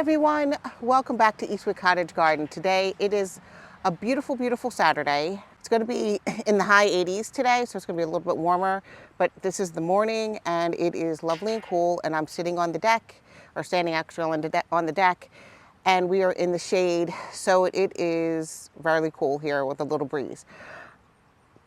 everyone, welcome back to Eastwick Cottage Garden. Today it is a beautiful, beautiful Saturday. It's going to be in the high 80s today, so it's going to be a little bit warmer, but this is the morning and it is lovely and cool, and I'm sitting on the deck, or standing actually on the deck, and we are in the shade, so it is very cool here with a little breeze.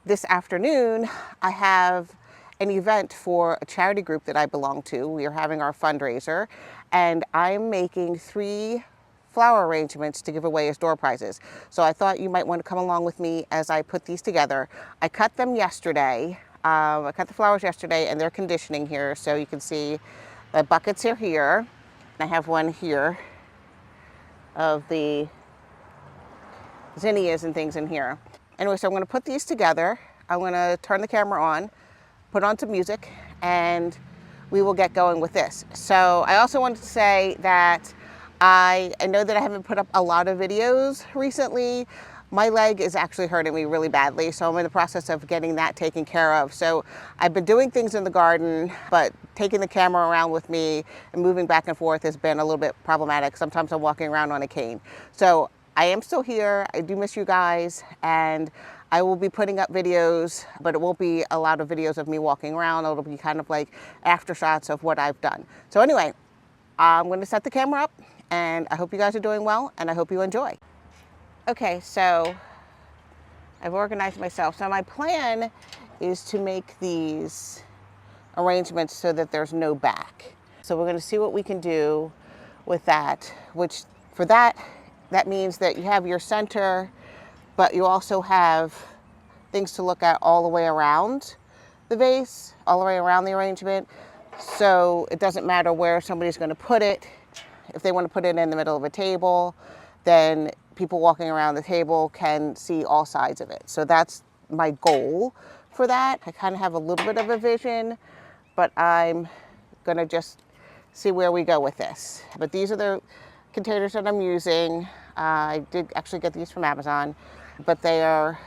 This afternoon, I have an event for a charity group that I belong to. We are having our fundraiser, and I'm making 3 flower arrangements to give away as door prizes. So I thought you might want to come along with me as I put these together. I cut them yesterday. I cut the flowers yesterday, and they're conditioning here, so you can see the buckets are here. I have one here of the zinnias and things in here. Anyway, so I'm going to put these together. I'm going to turn the camera on, put on some music, and we will get going with this. So I also wanted to say that I know that I haven't put up a lot of videos recently. My leg is actually hurting me really badly, so I'm in the process of getting that taken care of. So I've been doing things in the garden, but taking the camera around with me and moving back and forth has been a little bit problematic. Sometimes I'm walking around on a cane. So I am still here. I do miss you guys, and I will be putting up videos, but it won't be a lot of videos of me walking around. It'll be kind of like after shots of what I've done. So anyway, I'm going to set the camera up, and I hope you guys are doing well, and I hope you enjoy. Okay, so I've organized myself. So my plan is to make these arrangements so that there's no back. So we're going to see what we can do with that, which for that means that you have your center, but you also have things to look at all the way around the vase, all the way around the arrangement. So it doesn't matter where somebody's going to put it. If they want to put it in the middle of a table, then people walking around the table can see all sides of it. So that's my goal for that. I kind of have a little bit of a vision, but I'm going to just see where we go with this. But these are the containers that I'm using. I did actually get these from Amazon, but they are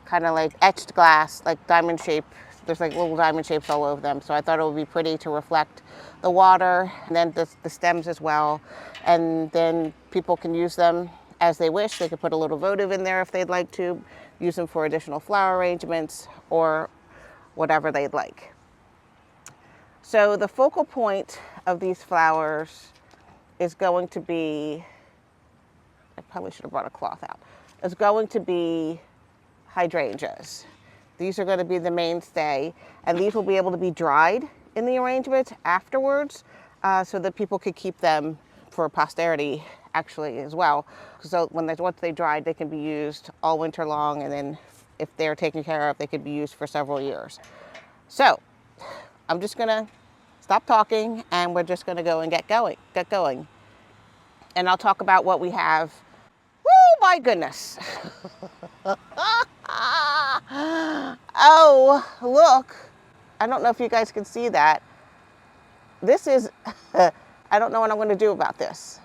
kind of like etched glass, like diamond shape. There's like little diamond shapes all over them. So I thought it would be pretty to reflect the water, and then the stems as well. And then people can use them as they wish. They could put a little votive in there if they'd like to, use them for additional flower arrangements or whatever they'd like. So the focal point of these flowers is going to be, I probably should have brought a cloth out, is going to be hydrangeas. These are going to be the mainstay, and these will be able to be dried in the arrangement afterwards, so that people could keep them for posterity actually as well. So once they dried, they can be used all winter long, and then if they're taken care of, they could be used for several years. So I'm just going to stop talking, and we're just going to go and get going. And I'll talk about what we have. Oh my goodness. Oh, look. I don't know if you guys can see that. This is, I don't know what I'm going to do about this.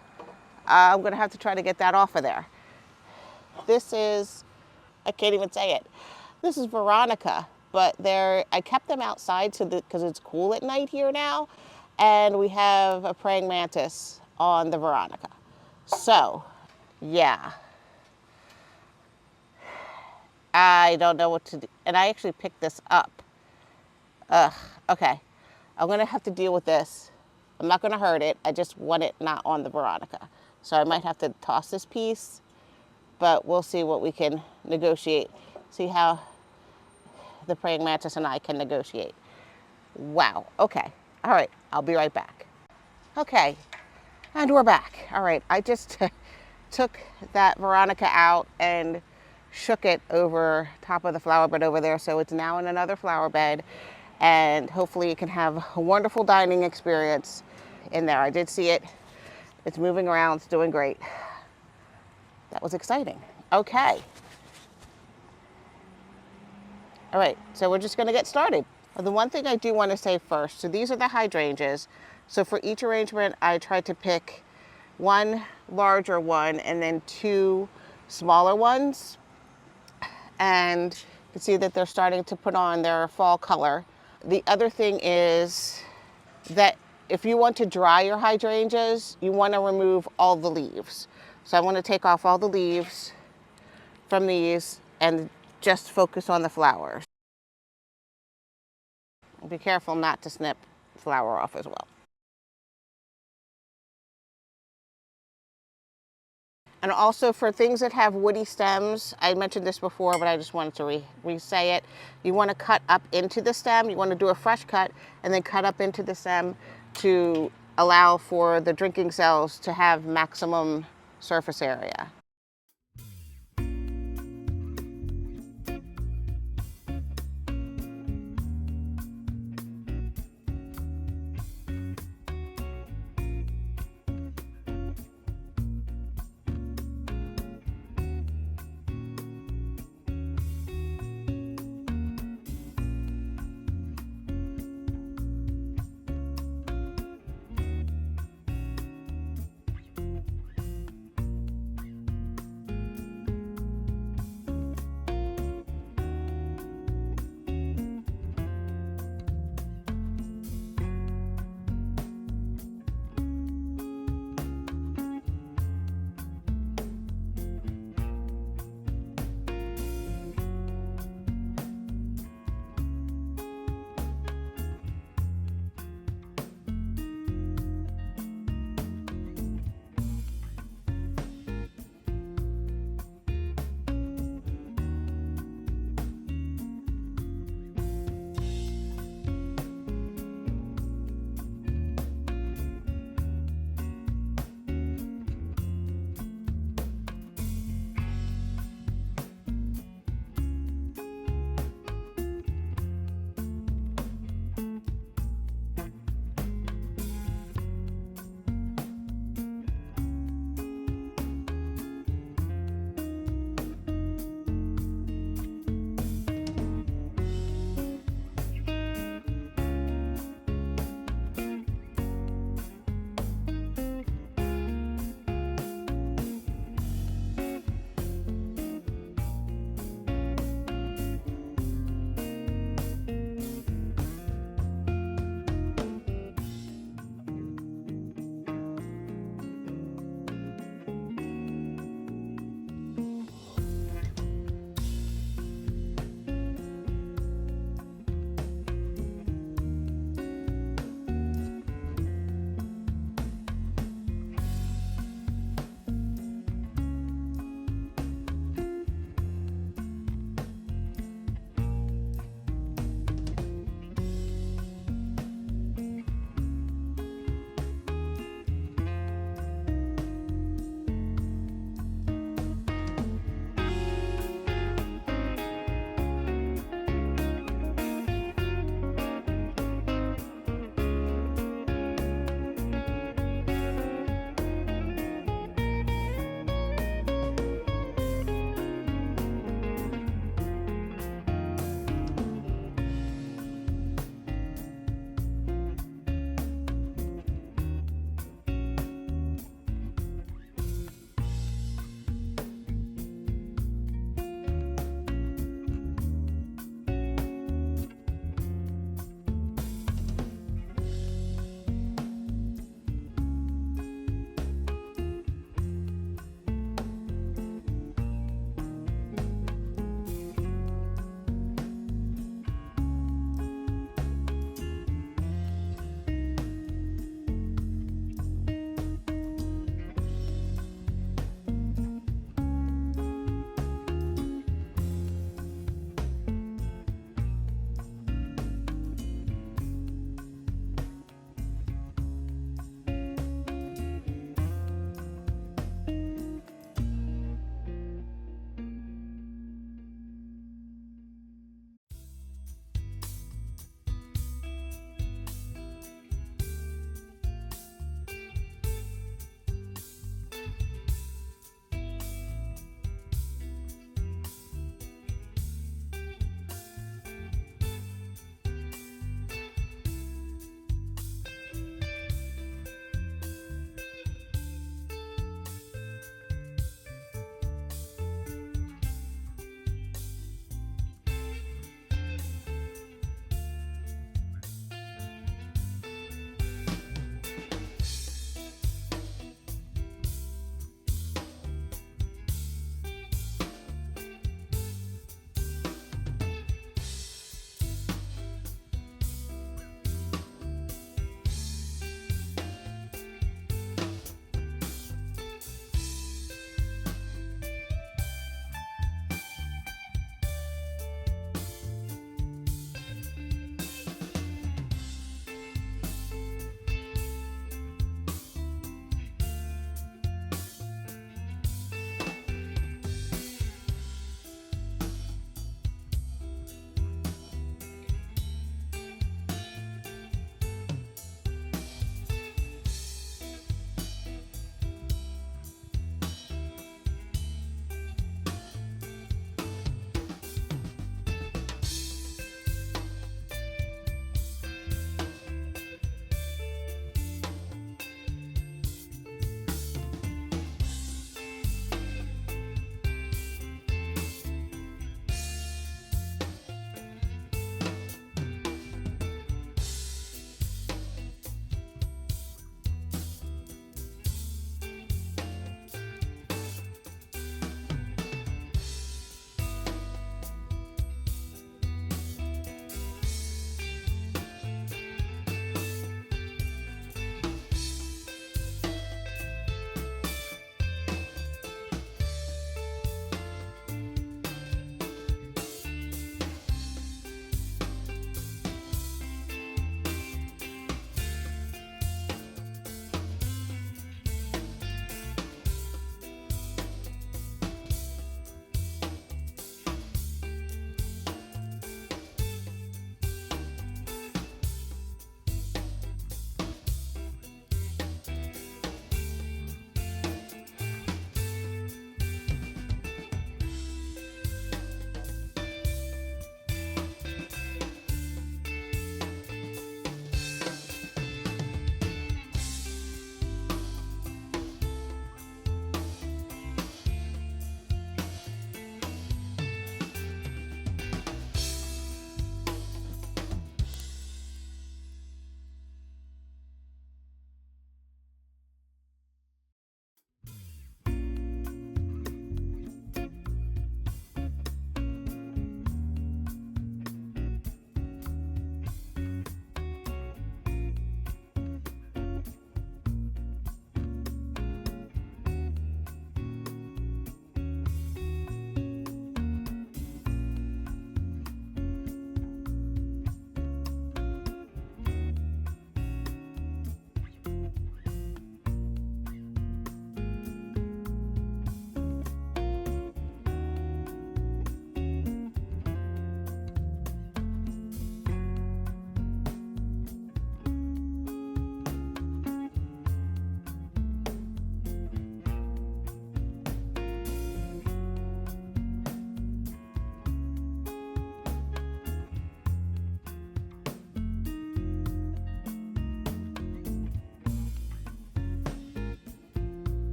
I'm going to have to try to get that off of there. This is, I can't even say it. This is Veronica, but I kept them outside because it's cool at night here now. And we have a praying mantis on the Veronica. So, yeah. I don't know what to do. And I actually picked this up. Okay. I'm going to have to deal with this. I'm not going to hurt it. I just want it not on the Veronica. So I might have to toss this piece, but we'll see what we can negotiate. See how the praying mantis and I can negotiate. Wow. Okay. All right. I'll be right back. Okay. And we're back. All right. I just took that Veronica out and shook it over top of the flower bed over there. So it's now in another flower bed, and hopefully you can have a wonderful dining experience in there. I did see it. It's moving around. It's doing great. That was exciting. Okay. All right. So we're just going to get started. The one thing I do want to say first, so these are the hydrangeas. So for each arrangement, I tried to pick one larger one and then 2 smaller ones. And you can see that they're starting to put on their fall color. The other thing is that if you want to dry your hydrangeas, you want to remove all the leaves. So I want to take off all the leaves from these and just focus on the flowers. Be careful not to snip flower off as well. And also for things that have woody stems, I mentioned this before, but I just wanted to re-say it. You want to cut up into the stem. You want to do a fresh cut and then cut up into the stem to allow for the drinking cells to have maximum surface area.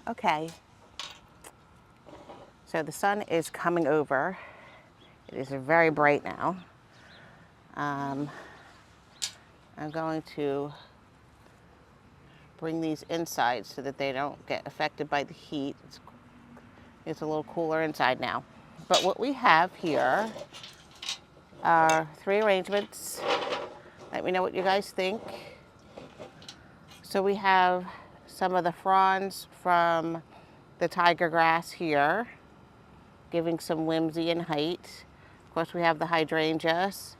Okay. So the sun is coming over. It is very bright now. I'm going to bring these inside so that they don't get affected by the heat. It's a little cooler inside now. But what we have here are 3 arrangements. Let me know what you guys think. So we have some of the fronds from the tiger grass here, giving some whimsy and height. Of course, we have the hydrangeas.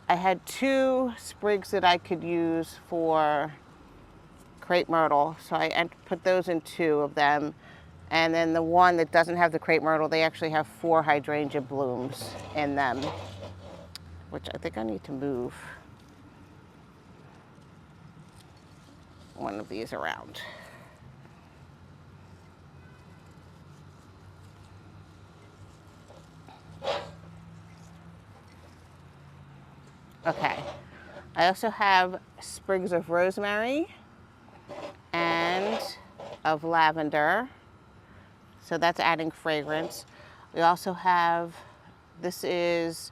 I had 2 sprigs that I could use for crepe myrtle, so I put those in 2 of them. And then the one that doesn't have the crepe myrtle, they actually have 4 hydrangea blooms in them, which I think I need to move one of these around. Okay, I also have sprigs of rosemary and of lavender, so that's adding fragrance. We also have, this is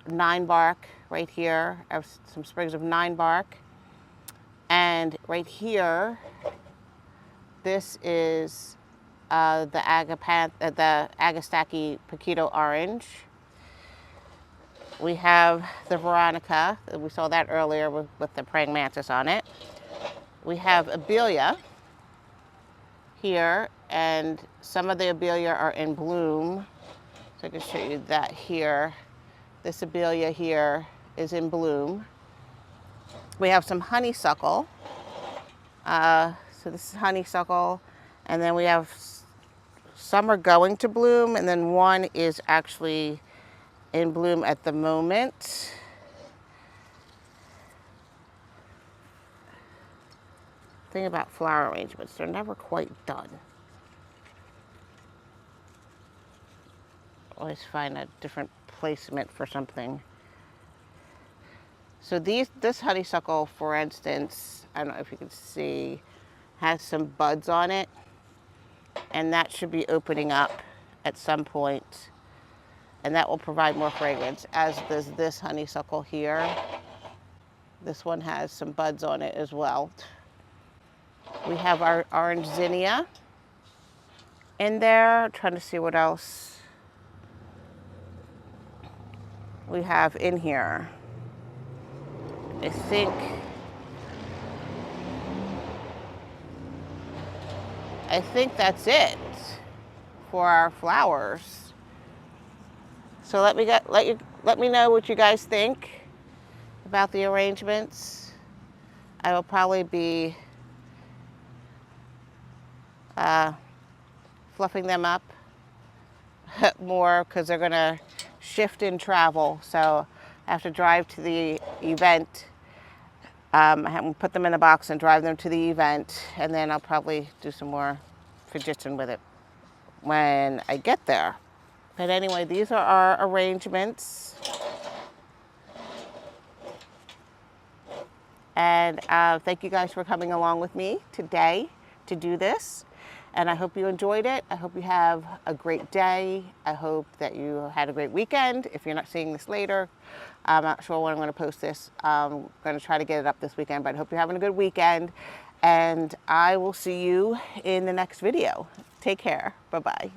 9 bark right here. I have some sprigs of 9 bark. And right here, this is the Agastaki Paquito orange. We have the Veronica, we saw that earlier with the praying mantis on it. We have Abelia here, and some of the Abelia are in bloom. So I can show you that here. This Abelia here is in bloom. We have some honeysuckle. So this is honeysuckle, and then we have, some are going to bloom, and then one is actually in bloom at the moment. Thing about flower arrangements, they're never quite done. Always find a different placement for something. So this honeysuckle, for instance, I don't know if you can see, has some buds on it, and that should be opening up at some point, and that will provide more fragrance, as does this honeysuckle here. This one has some buds on it as well. We have our orange zinnia in there. I'm trying to see what else we have in here. I think that's it for our flowers. So let me know what you guys think about the arrangements. I will probably be fluffing them up more because they're gonna shift in travel. So I have to drive to the event. I have to put them in a box and drive them to the event, and then I'll probably do some more fidgeting with it when I get there. But anyway, these are our arrangements. And thank you guys for coming along with me today to do this. And I hope you enjoyed it. I hope you have a great day. I hope that you had a great weekend. If you're not seeing this later, I'm not sure when I'm going to post this. I'm going to try to get it up this weekend, but I hope you're having a good weekend. And I will see you in the next video. Take care. Bye-bye.